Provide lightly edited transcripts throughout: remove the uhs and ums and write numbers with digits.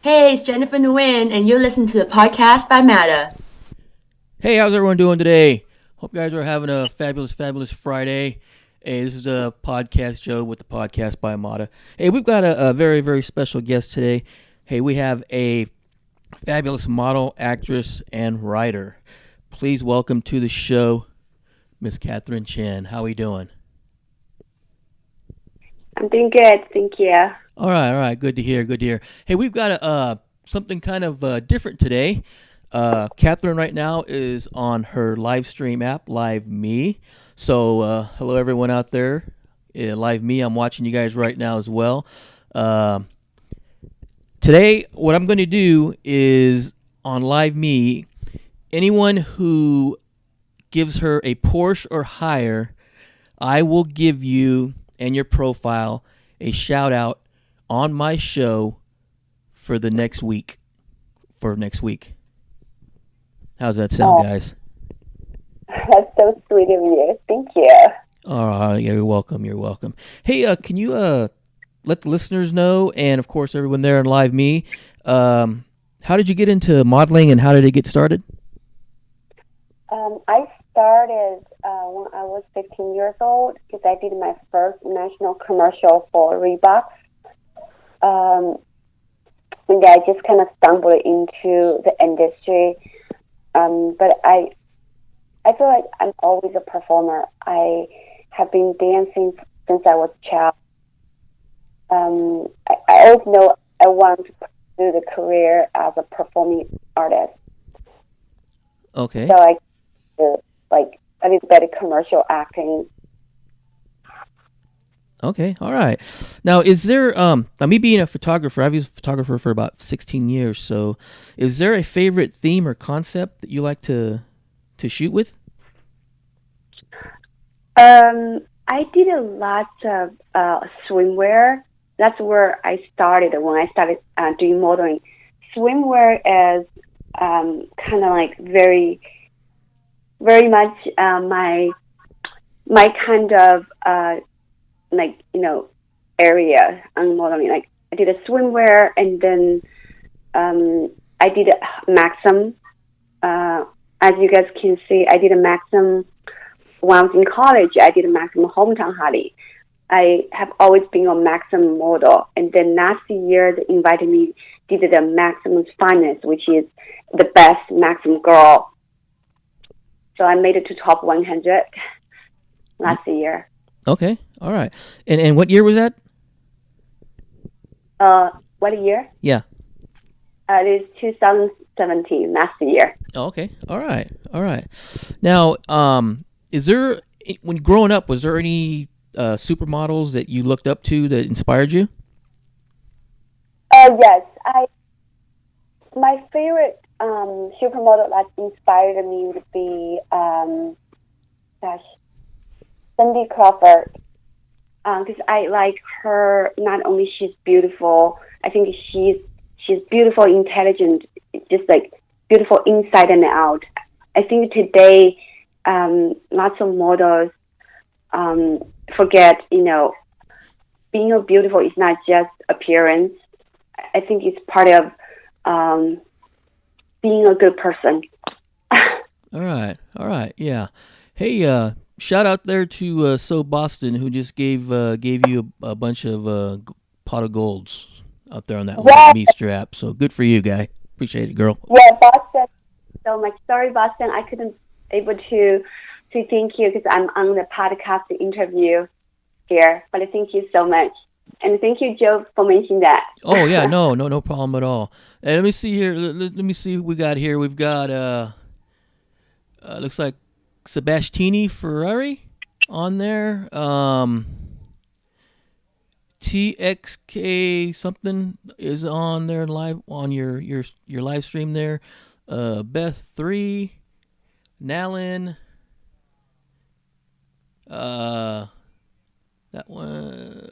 Hey, it's Jennifer Nguyen, and you're listening to the podcast by Matter. Hey, how's everyone doing today? Hope you guys are having a fabulous Friday. Hey, this is a podcast Joe with the podcast by Amada. Hey, we've got a very special guest today. Hey, we have a fabulous model, actress, and writer. Please welcome to the show, Miss Catherine Chen. How are we doing? I'm doing good, thank you. All right. Good to hear. Hey, we've got something kind of different today. Catherine right now is on her live stream app, Live Me. So, hello everyone out there. Live Me, I'm watching you guys right now as well. Uh, Today, what I'm going to do is on Live Me, anyone who gives her a Porsche or higher, I will give you and your profile a shout out on my show for the next week. For next week. How's that sound, Oh, guys? that's so sweet of you. Thank you. Yeah, you're welcome. You're welcome. Hey, can you let the listeners know, and of course everyone there in Live Me, how did you get into modeling, and how did it get started? I started when I was 15 years old because I did my first national commercial for Reebok. Um, and I just kind of stumbled into the industry. But I feel like I'm always a performer. I have been dancing since I was a child. I always know I want to pursue the career as a performing artist. Okay. So I like a little bit of commercial acting. Okay. All right. Now, is there now me being a photographer? I've used a photographer for about 16 years. So, is there a favorite theme or concept that you like to shoot with? I did a lot of swimwear. That's where I started when I started doing modeling. Swimwear is kind of like very much my kind of like area on modeling. Like I did a swimwear, and then I did a Maxim. As you guys can see, I did a Maxim when I was in college. I did a Maxim hometown Hardy. I have always been a Maxim model, and then last year they invited me did the Maxim's Finest, which is the best Maxim girl. So I made it to top 100 last year. Okay. All right. And what year was that? What year? Yeah. It is 2017, last year. Oh, okay. All right. All right. Now, is there when growing up, was there any supermodels that you looked up to that inspired you? Yes, my favorite supermodel that inspired me would be gosh, Cindy Crawford. Because I like her. Not only she's beautiful, I think she's beautiful, intelligent, just like beautiful inside and out. I think today, lots of models forget, being a beautiful is not just appearance. I think it's part of being a good person. All right. All right. Yeah. Hey, shout out there to So Boston, who just gave you a bunch of pot of golds out there on that live Yeah, meat strap. So good for you, guy. Appreciate it, girl. yeah, Boston. So much. Sorry, Boston. I couldn't able to thank you because I'm on the podcast interview here. But thank you so much, and thank you, Joe, for mentioning that. Oh yeah, no problem at all. Hey, let me see here. Let me see what we got here. We've got looks like Sebastiani Ferrari on there. TXK something is on there live on your live stream there. Beth 3, Nalin, uh that one,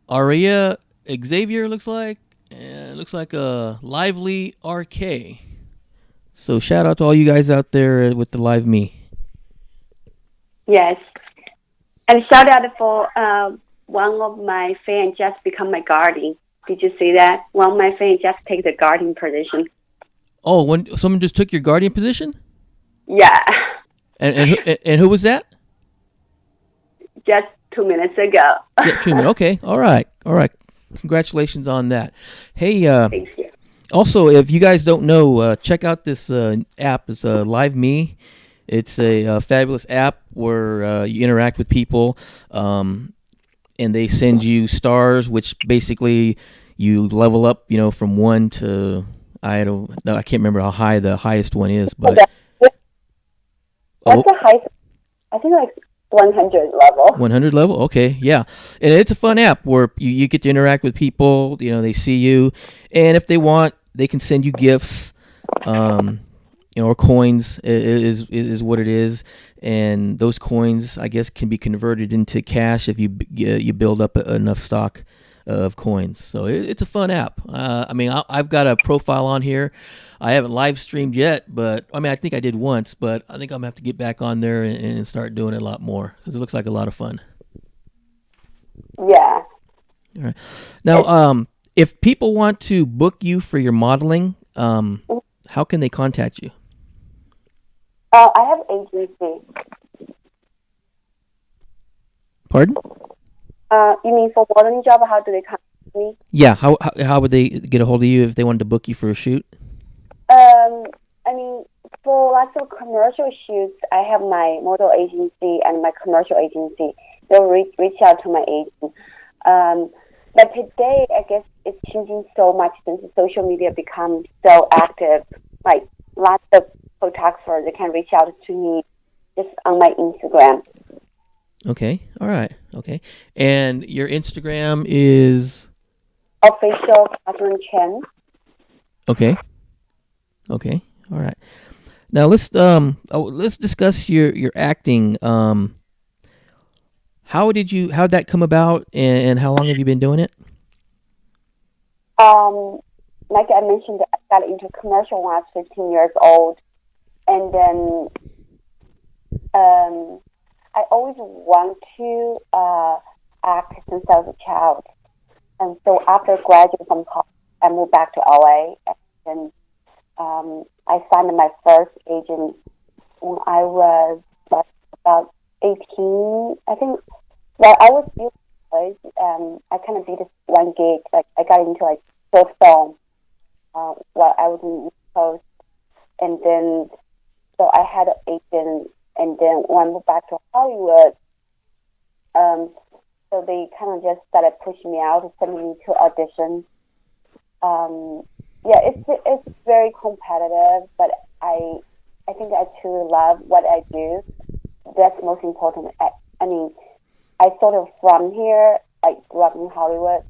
Aria Xavier looks like, and it looks like a lively RK. So shout out to all you guys out there with the live me. Yes, and shout out for one of my fans just become my guardian. Did you see that? Well, my friend just take the guardian position. Oh, when someone just took your guardian position? Yeah, And who was that? just 2 minutes ago. Yeah, Truman. Okay, all right. Congratulations on that. Hey, Thank you. also, if you guys don't know, check out this app. It's Live Me. It's a fabulous app where you interact with people, and they send you stars, which basically you level up, from 1 to I don't know. I can't remember how high the highest one is, but What's the highest? I think like 100 level. 100 level. Okay, yeah, and it's a fun app where you get to interact with people. They see you, and if they want, they can send you gifts. Or coins is what it is, and those coins, I guess, can be converted into cash if you build up enough stock of coins. So it's a fun app. I mean, I've got a profile on here. I haven't live streamed yet, but I mean, I think I did once, but I think I'm gonna have to get back on there and start doing it a lot more because it looks like a lot of fun. Yeah. All right. Now, if people want to book you for your modeling, how can they contact you? I have agency. Pardon? You mean for modeling job? How do they contact me? Yeah. How would they get a hold of you if they wanted to book you for a shoot? I mean, for lots of commercial shoots, I have my model agency and my commercial agency. They'll reach out to my agent. But today, I guess it's changing so much since the social media becomes so active. Like lots of photographers, they can reach out to me just on my Instagram. Okay. All right. Okay. And your Instagram is Official Catherine Chen. okay. Okay. All right. Now let's discuss your acting. How'd that come about, and how long have you been doing it? Like I mentioned, I got into commercial when I was 15 years old, and then I always want to act since I was a child. And so after graduating from college, I moved back to LA, and I signed my first agent when I was about 18, I think. Well, I was still college, I kind of did this one gig. Like I got into like short film while I was in the East Coast, and then so I had an agent, and then when I moved back to Hollywood, so they kind of just started pushing me out, sending me to auditions. Yeah, it's very competitive, but I think I truly love what I do. That's most important. I mean, I sort of from here. I grew up in Hollywood,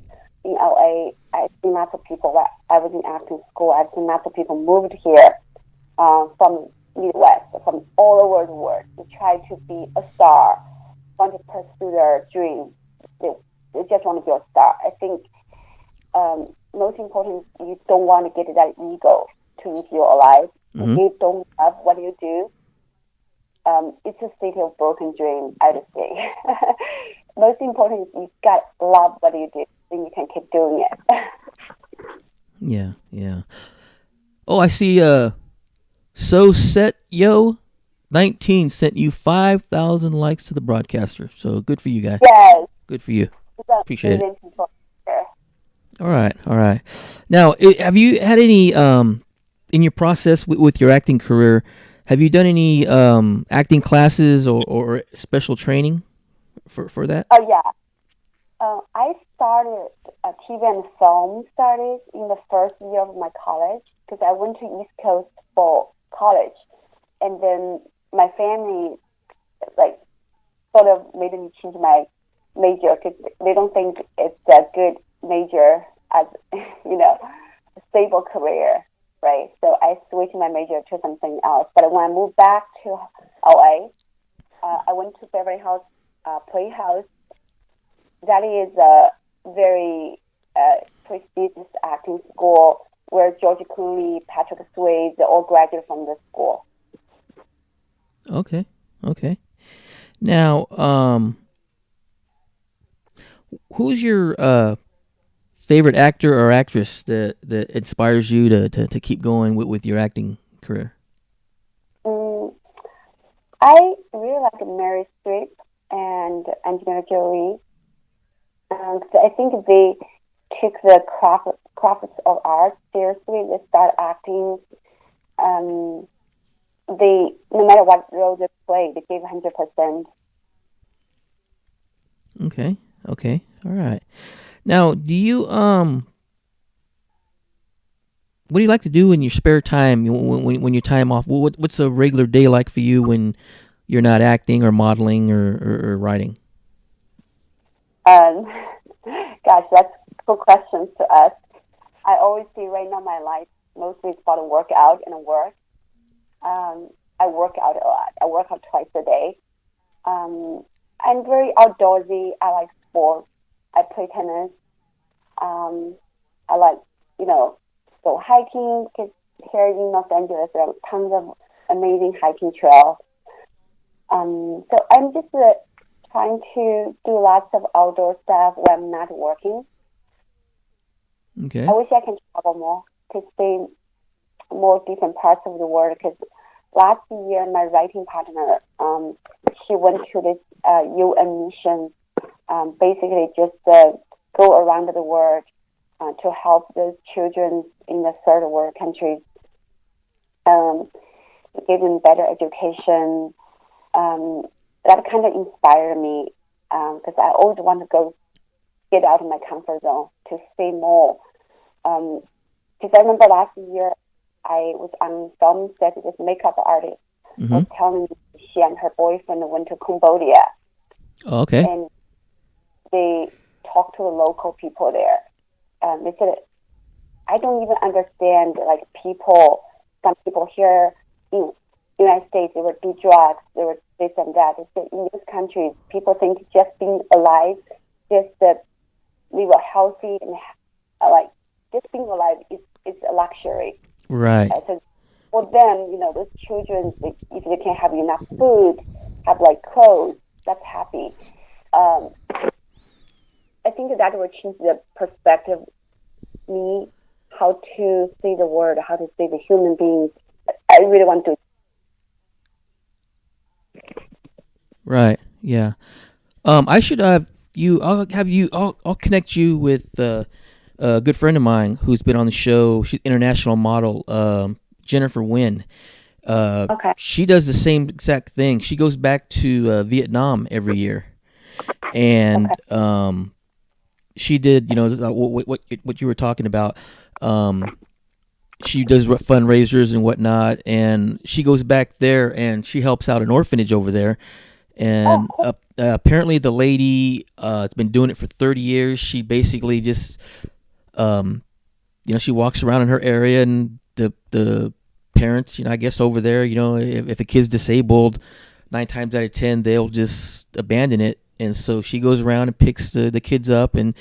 in LA. I've seen lots of people that I was in acting school. I've seen lots of people moved here from Midwest, from all over the world to try to be a star, want to pursue their dream. They just want to be a star. I think most important, you don't want to get that ego to if you're alive. Mm-hmm. If you don't love what you do, it's a state of broken dream, I would say. Most important is you got to love what you do, then you can keep doing it. Yeah. Oh, I see. So Set Yo 19 sent you 5,000 likes to the broadcaster. So good for you, guy. Yes. Good for you. Appreciate it. People. All right. Now, have you had any in your process with your acting career? Have you done any acting classes or special training for that? Oh yeah. I started TV and film studies in the first year of my college because I went to East Coast for college, and then my family like sort of made me change my major because they don't think it's a good major as a stable career, right? So I switched my major to something else. But when I moved back to LA, I went to Beverly Hills Playhouse. That is a very prestigious acting school where George Clooney, Patrick Swayze, they all graduated from the school. Okay. Now, who's your favorite actor or actress that inspires you to keep going with your acting career? Mm, I really like Mary Streep and Angelina Jolie. So I think they took the crafts of art seriously. They start acting. Um, they no matter what role they play, they give 100%. Okay. Okay. All right. Now, do you what do you like to do in your spare time when your time off? What's a regular day like for you when you're not acting or modeling or writing? Um, gosh, that's cool questions to ask. I always see right now my life mostly it's about workout and work. I work out a lot. I work out twice a day. Um, I'm very outdoorsy. I like sports. I play tennis. Um, I like, go hiking because here in Los Angeles there are tons of amazing hiking trails. So I'm just trying to do lots of outdoor stuff when I'm not working. I Okay. wish I can travel more to see more different parts of the world because last year my writing partner, she went to this UN mission, basically just go around the world to help those children in the third world countries, um, give them better education. That kind of inspired me because I always want to go get out of my comfort zone to see more. Because I remember last year I was on film set with this makeup artist Mm-hmm. was telling me she and her boyfriend went to Cambodia Oh, okay. and they talked to the local people there. They said, I don't even understand, like, some people here in the United States, they would do drugs, they would this and that. They said in this country, people think just being alive, just that we were healthy and, like, just being alive is a luxury. Right. So for them, those children, if they can have enough food, have, like, clothes, that's happy. Um, I think that will change the perspective, me, how to see the world, how to see the human beings. I really want to. Right. Yeah. I should have you. I'll have you. I'll connect you with a good friend of mine who's been on the show. She's international model, Jennifer Nguyen. Okay. She does the same exact thing. She goes back to Vietnam every year, Okay. and she did. What you were talking about. Um, she does fundraisers and whatnot, and she goes back there and she helps out an orphanage over there. Oh, And cool. apparently, the lady has been doing it for 30 years. She basically just, um, she walks around in her area, and the parents, I guess over there, if a kid's disabled, 9 times out of 10, they'll just abandon it. And so she goes around and picks the kids up, and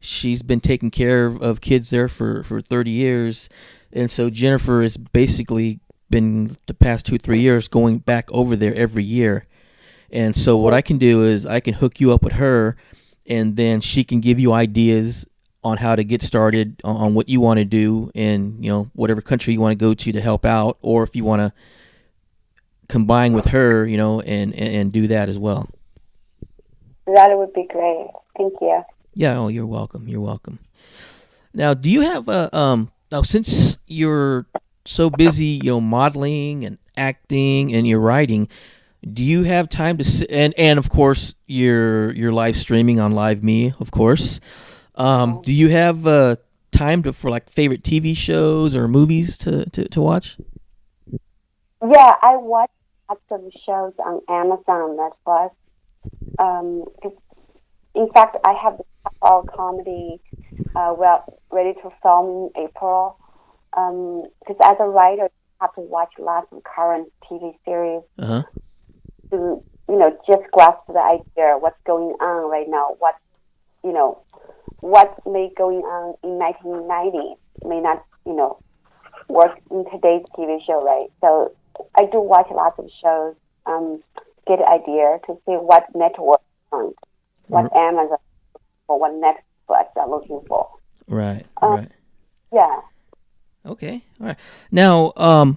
she's been taking care of kids there for 30 years. And so Jennifer has basically been the past 2 3 years going back over there every year. And so what I can do is I can hook you up with her, and then she can give you ideas on how to get started on what you want to do in whatever country you want to go to help out, or if you want to combine with her, and do that as well. That would be great. Thank you. Yeah. Oh, you're welcome. You're welcome. Now, do you have now since you're so busy, modeling and acting and you're writing, do you have time to sit and of course you're live streaming on Live Me, of course. Do you have time for like favorite TV shows or movies to watch? Yeah, I watch lots of shows on Amazon, Netflix. 'Cause in fact, I have our comedy ready to film in April. Because as a writer, you have to watch lots of current TV series Uh huh. to, just grasp the idea what's going on right now. What may going on in 1990 may not, work in today's TV show, right? So I do watch lots of shows, get an idea to see what network on, what Amazon or what Netflix are looking for. Right. Um, Right. yeah. Okay. All right. Now,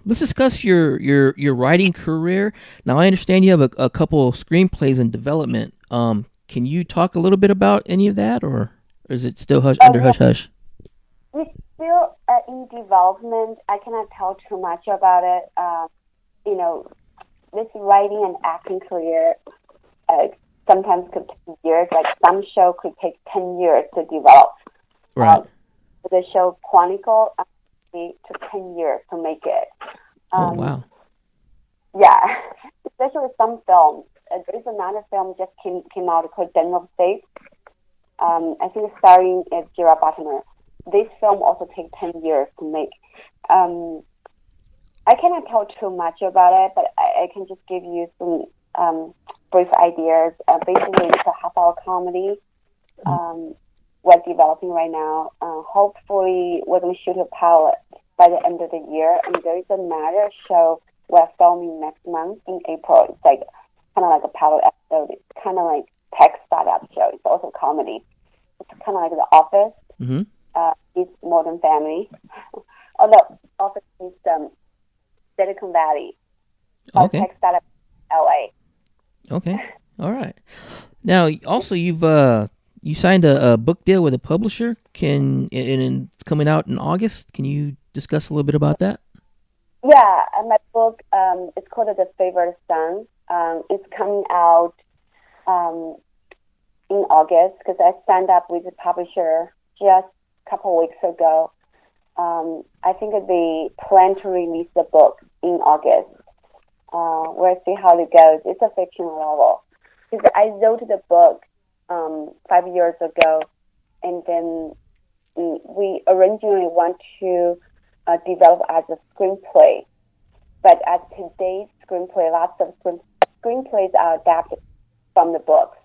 let's discuss your writing career. Now, I understand you have a couple screenplays in development. Can you talk a little bit about any of that, or is it still under Yeah, hush hush? it's still in development. I cannot tell too much about it. You know, this writing and acting career uh, sometimes could take years. Like some show could take 10 years to develop. Right. The show Chronicle took 10 years to make it. Oh, Um, wow. yeah, especially some films. There is another film just came out called Den of State. I think starring Gerard Butler. This film also takes 10 years to make. Um, I cannot tell too much about it, but I can just give you some brief ideas. Basically, it's a half-hour comedy. We're developing right now. Hopefully, we're going to shoot a pilot by the end of the year. And there is another show we're filming next month in April. It's like kind of like a pilot episode. It's kind of like tech startup show. It's also comedy. It's kind of like The Office. Mm-hmm. It's Modern Family. Although Office is Silicon Valley. Okay. Tech startup LA. Okay. All right. Now, also, you signed a book deal with a publisher. And it's coming out in August. Can you discuss a little bit about that? Yeah, my book it's called The Favorite Son. It's coming out in August because I signed up with the publisher just a couple of weeks ago. I think they plan to release the book in August. We'll see how it goes. It's a fictional novel. Because I wrote the book 5 years ago, and then we originally want to develop as a screenplay. But as today's screenplay, lots of screenplays are adapted from the books.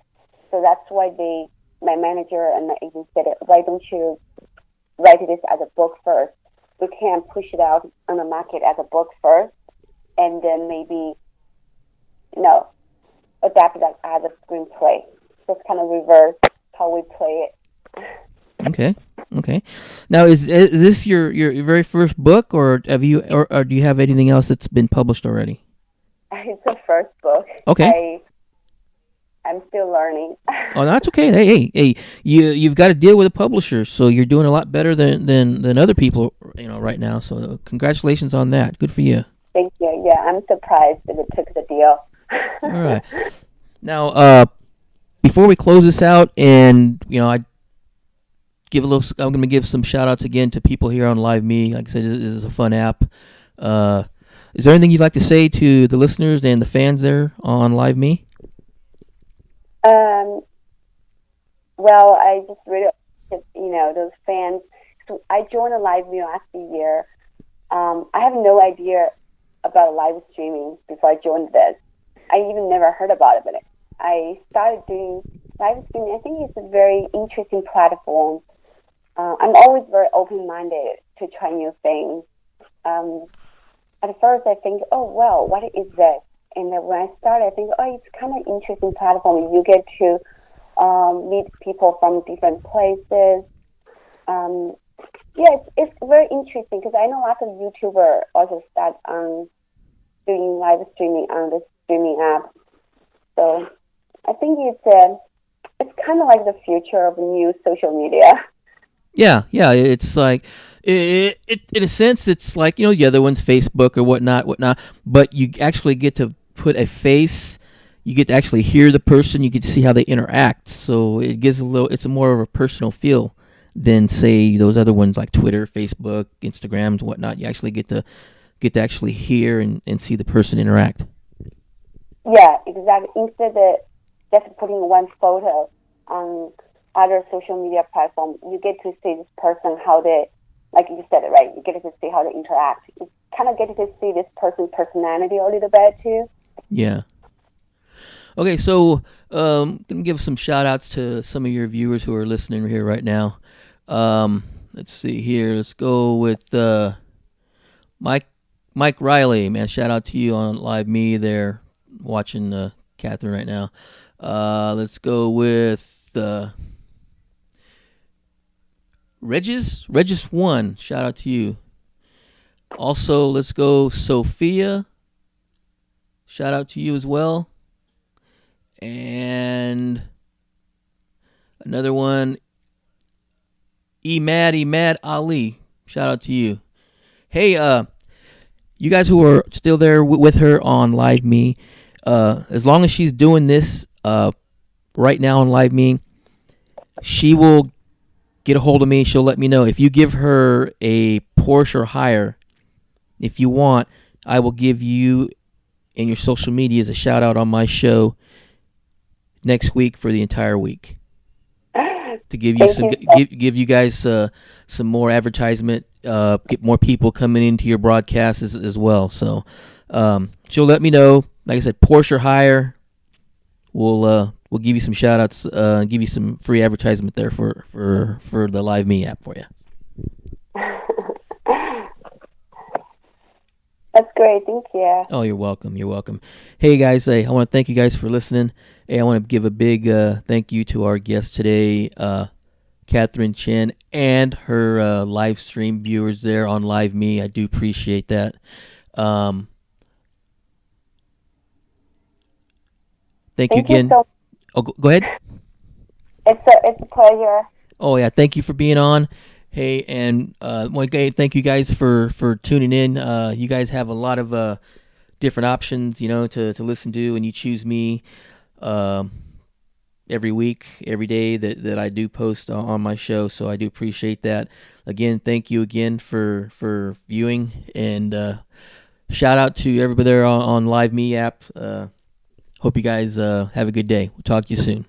So that's why my manager and my agent said, why don't you write this as a book first? We can push it out on the market as a book first, and then maybe, adapt it as a screenplay. So it's kind of reverse how we play it. Okay. Okay. Now, is this your very first book, or or do you have anything else that's been published already? It's the first book. Okay. I'm still learning. Oh, that's okay. Hey, you've got to deal with a publisher, so you're doing a lot better than other people, right now. So congratulations on that. Good for you. Thank you. Yeah, I'm surprised that it took the deal. All right. Now, before we close this out, and I I'm going to give some shout outs again to people here on Live Me. Like I said, this is a fun app. Is there anything you'd like to say to the listeners and the fans there on Live Me? Well, I just really, those fans. So I joined a Live Me last year. I have no idea about live streaming before I joined this. I even never heard about it, but I started doing live streaming. I think it's a very interesting platform. I'm always very open-minded to try new things. At first, I think, oh, well, what is this? And then when I started, I think, oh, it's kind of interesting platform. You get to meet people from different places. Yeah, it's very interesting because I know lots of YouTubers also start doing live streaming on the streaming app. So I think it's kind of like the future of new social media. Yeah. It's like it in a sense, it's like the other one's Facebook or whatnot. But you actually get to put a face. You get to actually hear the person. You get to see how they interact. So it gives it's a more of a personal feel than say those other ones like Twitter, Facebook, Instagrams, and whatnot. You actually get to actually hear and see the person interact. Yeah, exactly. Instead of just putting one photo on other social media platforms, you get to see this person, how they, like you said, right? You get to see how they interact. You kind of get to see this person's personality a little bit too. Yeah. Okay, so I'm going to give some shout outs to some of your viewers who are listening here right now. Let's see here. Let's go with Mike Riley. Man, shout out to you on Live Me there, watching Catherine right now. Let's go with Regis 1, shout out to you. Also, let's go Sophia. Shout out to you as well. And another one, Emad Ali. Shout out to you. Hey, you guys who are still there with her on Live Me, as long as she's doing this right now on Live Me, she will get a hold of me. She'll let me know. If you give her a Porsche or higher, if you want, I will give you and your social medias a shout out on my show next week for the entire week to give you give you guys some more advertisement, get more people coming into your broadcasts as well. So she'll let me know. Like I said, Porsche or higher, we'll give you some shout outs, give you some free advertisement there for the Live Me app for you. That's great. Thank you. Oh, you're welcome. You're welcome. Hey, guys, I want to thank you guys for listening. Hey, I want to give a big thank you to our guest today, Catherine Chen, and her live stream viewers there on Live Me. I do appreciate that. Thank you again. Go ahead. It's a pleasure. Oh, yeah. Thank you for being on. Hey, and thank you guys for tuning in. You guys have a lot of different options, to listen to, and you choose me every week, every day that I do post on my show. So I do appreciate that. Again, thank you again for viewing, and shout out to everybody there on Live Me app. Hope you guys have a good day. We'll talk to you soon.